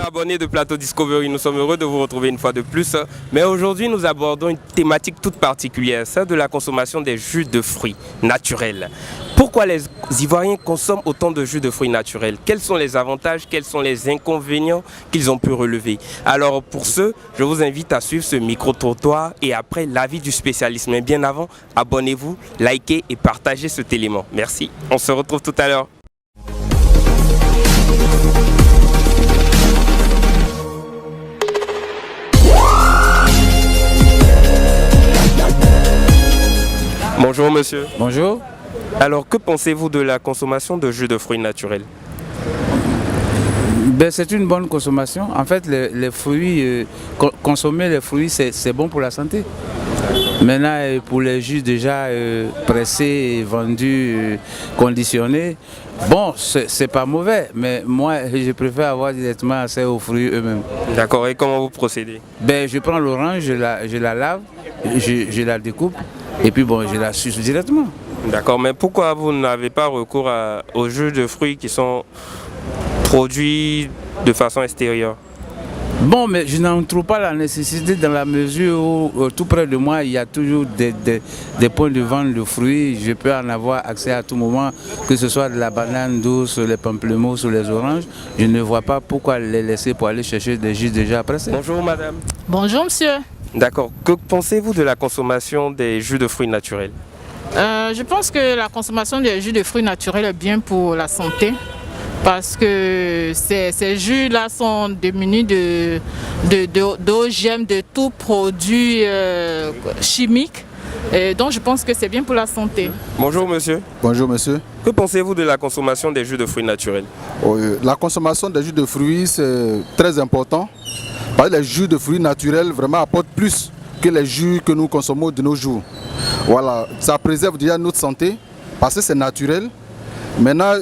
abonnés de Plateau Discovery, nous sommes heureux de vous retrouver une fois de plus. Mais aujourd'hui, nous abordons une thématique toute particulière, celle de la consommation des jus de fruits naturels. Pourquoi les Ivoiriens consomment autant de jus de fruits naturels? Quels sont les avantages, quels sont les inconvénients qu'ils ont pu relever? Alors pour ce, je vous invite à suivre ce micro-trottoir et après l'avis du spécialiste. Mais bien avant, abonnez-vous, likez et partagez cet élément. Merci, on se retrouve tout à l'heure. Bonjour monsieur. Bonjour. Alors que pensez-vous de la consommation de jus de fruits naturels? C'est une bonne consommation. En fait, les fruits, consommer les fruits, c'est bon pour la santé. Maintenant, pour les jus déjà pressés, vendus, conditionnés, bon, c'est pas mauvais, mais moi, je préfère avoir directement accès aux fruits eux-mêmes. D'accord, et comment vous procédez? Je prends l'orange, je la lave, je la découpe, et puis bon, je la suce directement. D'accord, mais pourquoi vous n'avez pas recours aux jus de fruits qui sont produits de façon extérieure? Bon, mais je n'en trouve pas la nécessité dans la mesure où tout près de moi, il y a toujours des points de vente de fruits. Je peux en avoir accès à tout moment, que ce soit de la banane douce, les pamplemousses ou les oranges. Je ne vois pas pourquoi les laisser pour aller chercher des jus déjà pressés. Bonjour madame. Bonjour monsieur. D'accord, que pensez-vous de la consommation des jus de fruits naturels? Je pense que la consommation des jus de fruits naturels est bien pour la santé parce que ces jus-là sont démunis d'OGM, de tout produit chimique. Et donc je pense que c'est bien pour la santé. Bonjour monsieur. Bonjour monsieur. Que pensez-vous de la consommation des jus de fruits naturels? La consommation des jus de fruits, c'est très important. Parce que les jus de fruits naturels vraiment apportent plus que les jus que nous consommons de nos jours. Voilà, ça préserve déjà notre santé parce que c'est naturel. Maintenant,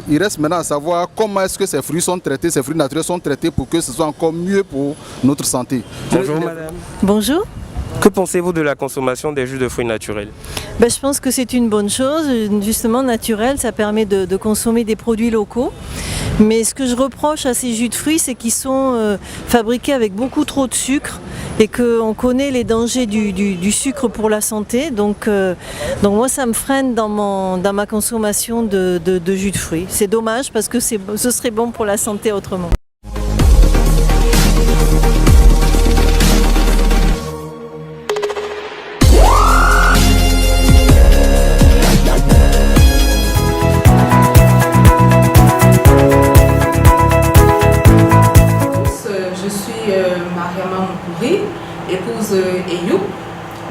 il reste maintenant à savoir comment est-ce que ces fruits sont traités, ces fruits naturels sont traités pour que ce soit encore mieux pour notre santé. Bonjour madame. Bonjour. Que pensez-vous de la consommation des jus de fruits naturels? Je pense que c'est une bonne chose. Justement, naturel, ça permet de consommer des produits locaux. Mais ce que je reproche à ces jus de fruits, c'est qu'ils sont fabriqués avec beaucoup trop de sucre et qu'on connaît les dangers du sucre pour la santé. Donc moi, ça me freine dans ma consommation de jus de fruits. C'est dommage parce que ce serait bon pour la santé autrement. Épouse Eyou,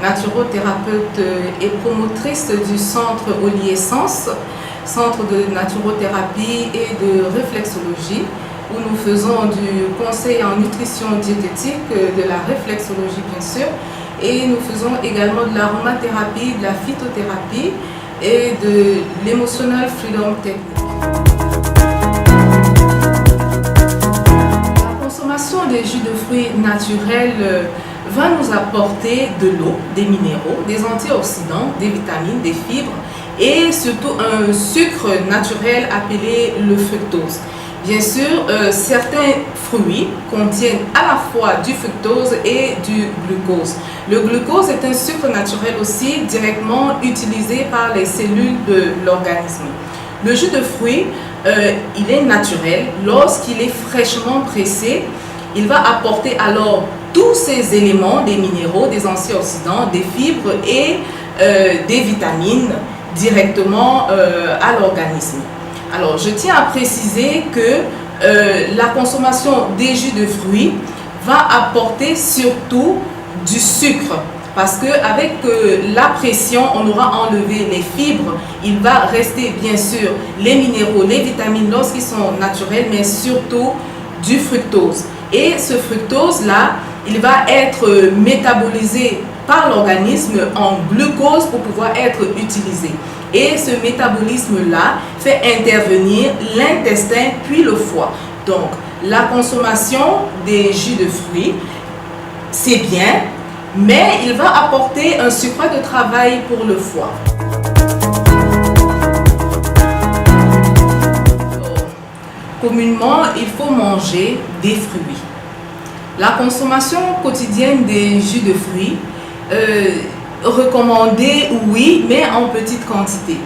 naturothérapeute et promotrice du centre Oliessence, centre de naturothérapie et de réflexologie, où nous faisons du conseil en nutrition diététique, de la réflexologie bien sûr, et nous faisons également de l'aromathérapie, de la phytothérapie et de l'emotional freedom technique. La consommation des jus de fruits naturels va nous apporter de l'eau, des minéraux, des antioxydants, des vitamines, des fibres et surtout un sucre naturel appelé le fructose. Bien sûr, certains fruits contiennent à la fois du fructose et du glucose. Le glucose est un sucre naturel aussi directement utilisé par les cellules de l'organisme. Le jus de fruits, il est naturel. Lorsqu'il est fraîchement pressé, il va apporter alors tous ces éléments, des minéraux, des antioxydants, des fibres et des vitamines directement à l'organisme. Alors, je tiens à préciser que la consommation des jus de fruits va apporter surtout du sucre. Parce qu'avec la pression, on aura enlevé les fibres. Il va rester bien sûr les minéraux, les vitamines lorsqu'ils sont naturels, mais surtout du fructose. Et ce fructose-là, il va être métabolisé par l'organisme en glucose pour pouvoir être utilisé. Et ce métabolisme-là fait intervenir l'intestin puis le foie. Donc, la consommation des jus de fruits, c'est bien, mais il va apporter un surcroît de travail pour le foie. Communément quotidiennement, il faut manger des fruits. La consommation quotidienne des jus de fruits, recommandée, oui, mais en petite quantité.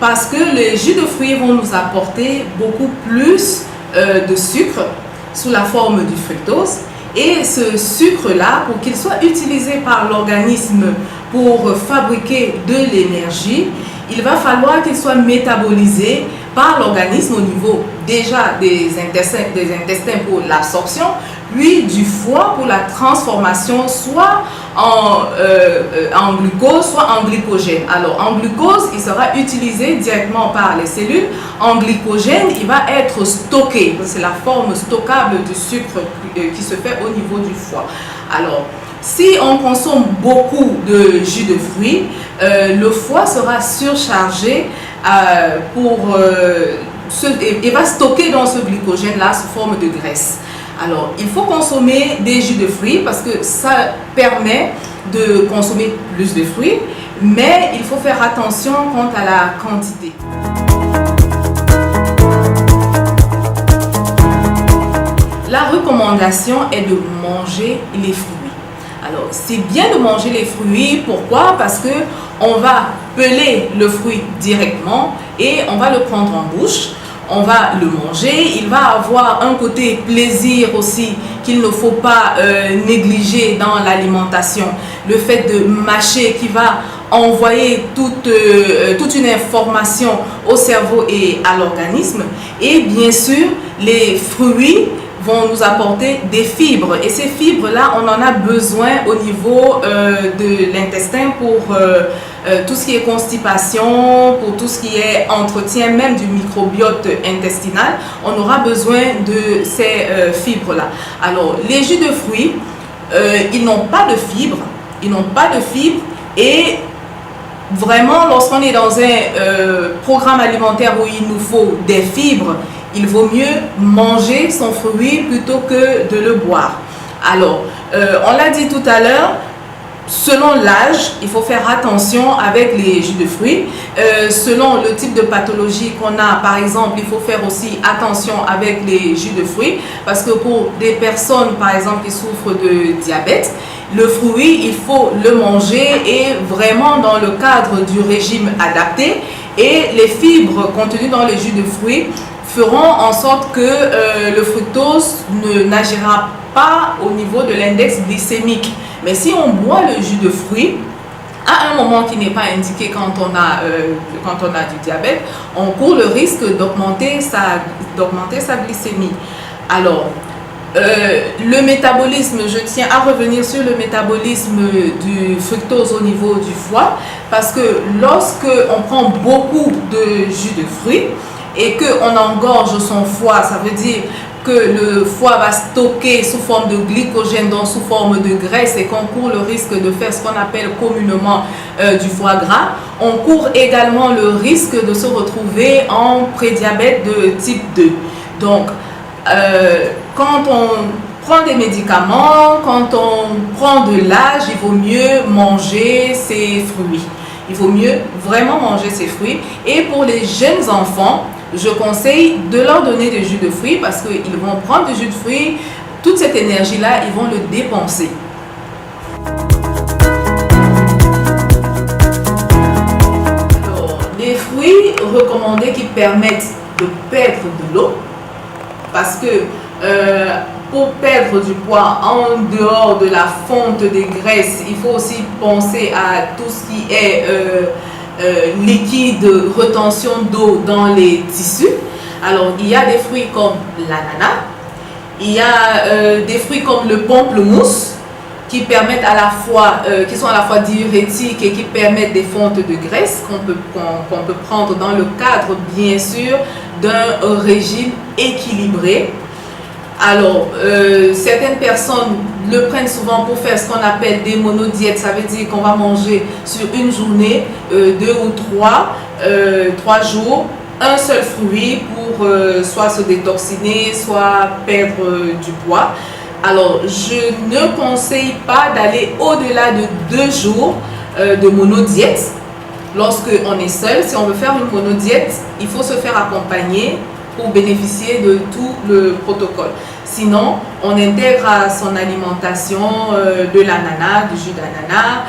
Parce que les jus de fruits vont nous apporter beaucoup plus de sucre sous la forme du fructose. Et ce sucre-là, pour qu'il soit utilisé par l'organisme pour fabriquer de l'énergie, il va falloir qu'il soit métabolisé par l'organisme au niveau déjà des intestins pour l'absorption, puis du foie pour la transformation soit en glucose, soit en glycogène. Alors en glucose, il sera utilisé directement par les cellules. En glycogène, il va être stocké. C'est la forme stockable du sucre qui se fait au niveau du foie. Alors, si on consomme beaucoup de jus de fruits, le foie sera surchargé et va stocker dans ce glycogène-là sous forme de graisse. Alors, il faut consommer des jus de fruits parce que ça permet de consommer plus de fruits, mais il faut faire attention quant à la quantité. La recommandation est de manger les fruits. Alors, c'est bien de manger les fruits. Pourquoi? Parce que on va peler le fruit directement et on va le prendre en bouche. On va le manger. Il va avoir un côté plaisir aussi qu'il ne faut pas négliger dans l'alimentation. Le fait de mâcher qui va envoyer toute une information au cerveau et à l'organisme. Et bien sûr, les fruits vont nous apporter des fibres. Et ces fibres-là, on en a besoin au niveau de l'intestin pour tout ce qui est constipation, pour tout ce qui est entretien même du microbiote intestinal. On aura besoin de ces fibres-là. Alors, les jus de fruits, ils n'ont pas de fibres. Ils n'ont pas de fibres. Et vraiment, lorsqu'on est dans un programme alimentaire où il nous faut des fibres, il vaut mieux manger son fruit plutôt que de le boire. Alors, on l'a dit tout à l'heure, selon l'âge, il faut faire attention avec les jus de fruits. Selon le type de pathologie qu'on a, par exemple, il faut faire aussi attention avec les jus de fruits. Parce que pour des personnes, par exemple, qui souffrent de diabète, le fruit, il faut le manger et vraiment dans le cadre du régime adapté. Et les fibres contenues dans les jus de fruits feront en sorte que le fructose n'agira pas au niveau de l'index glycémique. Mais si on boit le jus de fruits, à un moment qui n'est pas indiqué quand on a du diabète, on court le risque d'augmenter sa glycémie. Alors, le métabolisme, je tiens à revenir sur le métabolisme du fructose au niveau du foie, parce que lorsque on prend beaucoup de jus de fruits, et qu'on engorge son foie, ça veut dire que le foie va stocker sous forme de glycogène, donc sous forme de graisse, et qu'on court le risque de faire ce qu'on appelle communément du foie gras. On court également le risque de se retrouver en prédiabète de type 2. Donc, quand on prend des médicaments, quand on prend de l'âge, il vaut mieux manger ses fruits. Il vaut mieux vraiment manger ses fruits. Et pour les jeunes enfants, je conseille de leur donner des jus de fruits parce qu'ils vont prendre des jus de fruits, toute cette énergie-là, ils vont le dépenser. Alors, les fruits recommandés qui permettent de perdre de l'eau, parce que pour perdre du poids en dehors de la fonte des graisses, il faut aussi penser à tout ce qui est liquide, retention d'eau dans les tissus. Alors, il y a des fruits comme l'ananas, il y a des fruits comme le pamplemousse qui permettent qui sont à la fois diurétiques et qui permettent des fontes de graisse qu'on peut prendre dans le cadre, bien sûr, d'un régime équilibré. Alors, certaines personnes le prennent souvent pour faire ce qu'on appelle des monodiètes. Ça veut dire qu'on va manger sur une journée, 2 ou 3 jours, un seul fruit pour soit se détoxiner, soit perdre du poids. Alors, je ne conseille pas d'aller au-delà de 2 jours de monodiète. Lorsque on est seul, si on veut faire une monodiète, il faut se faire accompagner pour bénéficier de tout le protocole. Sinon, on intègre à son alimentation de l'ananas, du jus d'ananas,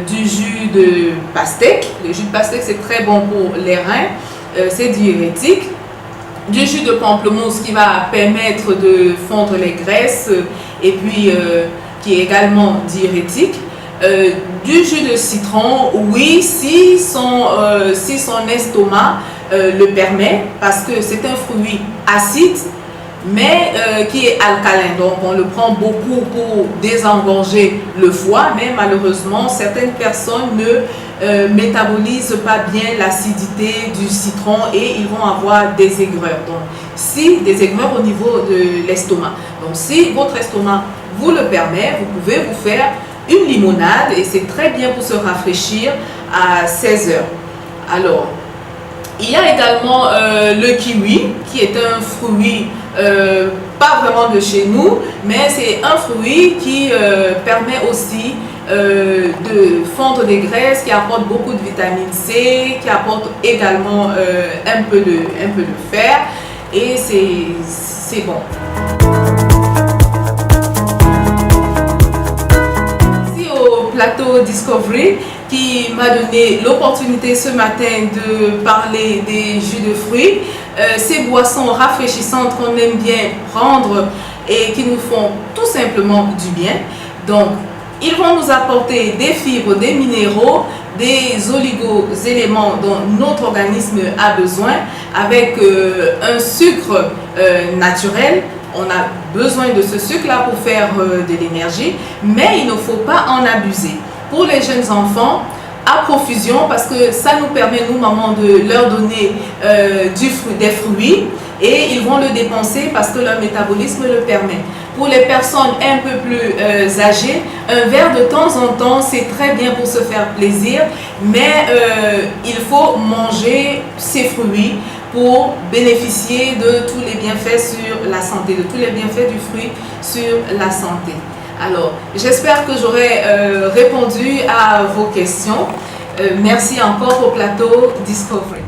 du jus de pastèque. Le jus de pastèque, c'est très bon pour les reins, c'est diurétique. Du jus de pamplemousse qui va permettre de fondre les graisses et puis qui est également diurétique. Du jus de citron, oui, si son estomac le permet, parce que c'est un fruit acide, mais qui est alcalin. Donc on le prend beaucoup pour désengorger le foie, mais malheureusement certaines personnes ne métabolisent pas bien l'acidité du citron et ils vont avoir des aigreurs. Donc si des aigreurs au niveau de l'estomac. Donc si votre estomac vous le permet, vous pouvez vous faire une limonade et c'est très bien pour se rafraîchir à 16 heures. Alors, il y a également le kiwi qui est un fruit pas vraiment de chez nous, mais c'est un fruit qui permet aussi de fondre des graisses, qui apporte beaucoup de vitamine C, qui apporte également un peu de fer et c'est bon. Plateau Discovery qui m'a donné l'opportunité ce matin de parler des jus de fruits, ces boissons rafraîchissantes qu'on aime bien prendre et qui nous font tout simplement du bien. Donc, ils vont nous apporter des fibres, des minéraux, des oligo-éléments dont notre organisme a besoin avec un sucre naturel. On a besoin de ce sucre-là pour faire de l'énergie, mais il ne faut pas en abuser. Pour les jeunes enfants, à profusion, parce que ça nous permet, nous, maman, de leur donner des fruits et ils vont le dépenser parce que leur métabolisme le permet. Pour les personnes un peu plus âgées, un verre de temps en temps, c'est très bien pour se faire plaisir, mais il faut manger ces fruits pour bénéficier de tous les bienfaits sur la santé, de tous les bienfaits du fruit sur la santé. Alors, j'espère que j'aurai répondu à vos questions. Merci encore au plateau Discovery.